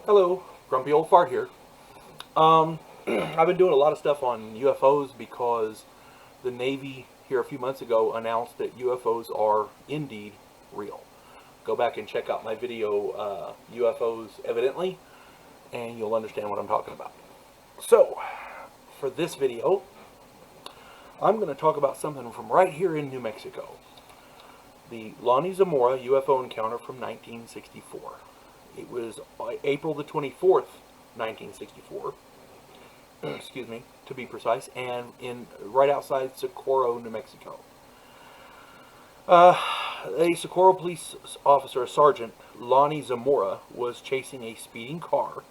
Hello, Grumpy Old Fart here. I've been doing a lot of stuff on UFOs because the Navy here a few months ago announced that UFOs are indeed real. Go back and check out my video, UFOs Evidently, and you'll understand what I'm talking about. So, for this video, I'm going to talk about something from right here in New Mexico. The Lonnie Zamora UFO encounter from 1964. It was April the 24th, 1964, excuse me, to be precise, and right outside Socorro, New Mexico. A Socorro police officer, Sergeant Lonnie Zamora, was chasing a speeding car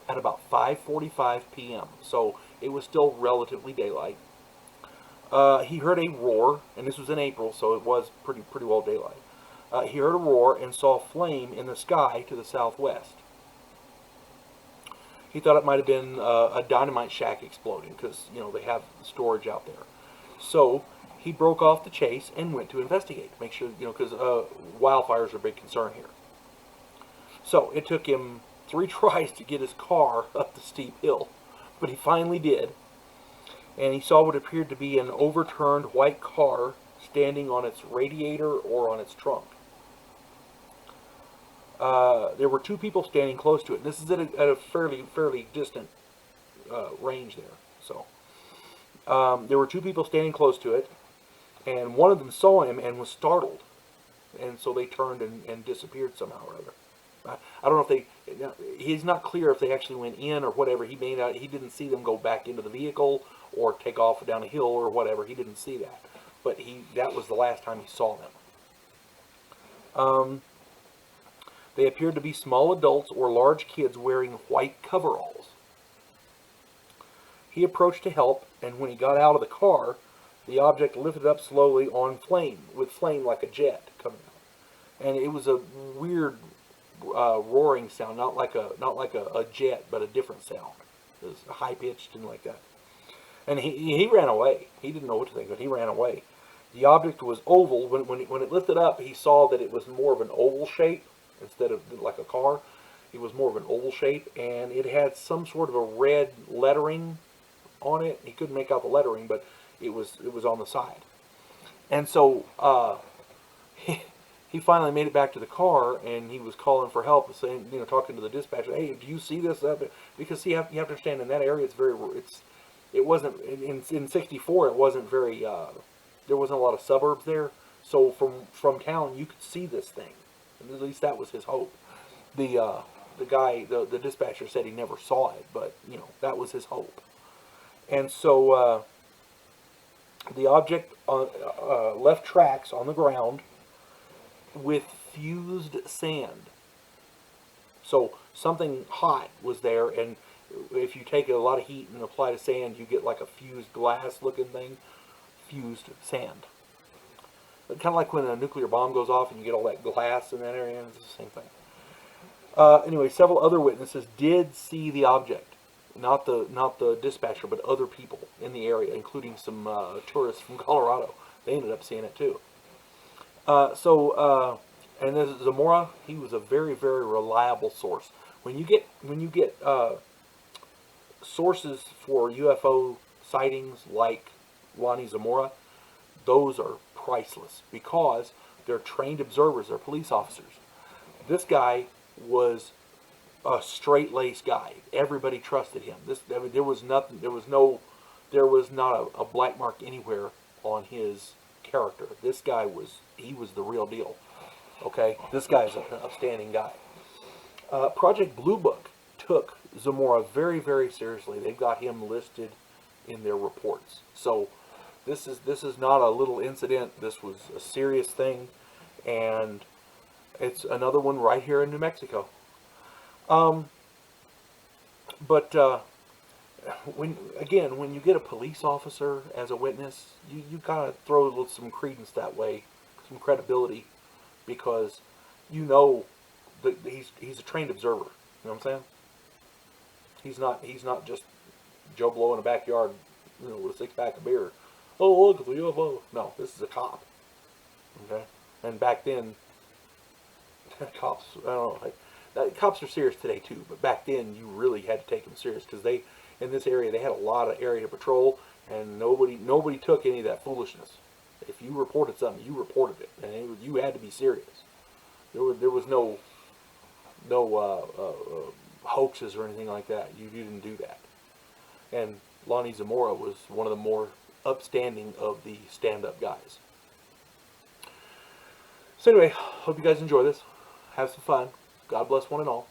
at about 5:45 p.m., so it was still relatively daylight. He heard a roar, and this was in April, so it was pretty well daylight. He heard a roar and saw flame in the sky to the southwest. He thought it might have been a dynamite shack exploding because, you know, they have storage out there. So he broke off the chase and went to investigate, make sure, you know, because wildfires are a big concern here. So it took him 3 tries to get his car up the steep hill, but he finally did. And he saw what appeared to be an overturned white car standing on its radiator or on its trunk. There were 2 people standing close to it. This is at a fairly distant range there. So there were 2 people standing close to it, and one of them saw him and was startled, and so they turned and disappeared somehow or other. I don't know if he's not clear if they actually went in or whatever. He didn't see them go back into the vehicle or take off down a hill or whatever. He didn't see that, but that was the last time he saw them. They appeared to be small adults or large kids wearing white coveralls. He approached to help, and when he got out of the car, the object lifted up slowly on flame, with flame like a jet coming out. And it was a weird roaring sound, not like a jet, but a different sound. It was high pitched and like that. And he ran away. He didn't know what to think, but he ran away. The object was oval. When it lifted up, he saw that it was more of an oval shape instead of like a car. It was more of an oval shape, and it had some sort of a red lettering on it. He couldn't make out the lettering, but it was on the side. And so he finally made it back to the car, and he was calling for help, saying, you know, talking to the dispatcher, "Hey, do you see this?" Because you have to understand, in that area, it wasn't in '64. It wasn't very. There wasn't a lot of suburbs there, so from town you could see this thing. At least that was his hope. The dispatcher said he never saw it, but you know, that was his hope. And so the object left tracks on the ground with fused sand. So something hot was there, and if you take a lot of heat and apply to sand, you get like a fused glass looking thing. Fused sand. Kind of like when a nuclear bomb goes off and you get all that glass in that area. It's the same thing. Anyway, several other witnesses did see the object. Not the dispatcher, but other people in the area, including some tourists from Colorado. They ended up seeing it too. And this Zamora, he was a very reliable source. When you get sources for UFO sightings like Lonnie Zamora, those are priceless because they're trained observers, they're police officers. This guy was a straight-laced guy. Everybody trusted him. There was not a black mark anywhere on his character. This guy was the real deal. Okay, this guy's an outstanding guy. Project Blue Book took Zamora very seriously. They've got him listed in their reports. So this is not a little incident. This was a serious thing, and it's another one right here in New Mexico. When you get a police officer as a witness, you gotta throw some credence that way, some credibility, because you know that he's a trained observer. You know what I'm saying? He's not just Joe Blow in a backyard, you know, with a 6-pack of beer. Oh, look at the UFO. No, this is a cop. Okay, and back then, cops, I don't know, Cops are serious today too, but back then you really had to take them serious because they, in this area, they had a lot of area to patrol, and nobody took any of that foolishness. If you reported something, you reported it, and you had to be serious. There was no hoaxes or anything like that. You didn't do that. And Lonnie Zamora was one of the more upstanding of the stand-up guys. So anyway, hope you guys enjoy this. Have some fun. God bless one and all.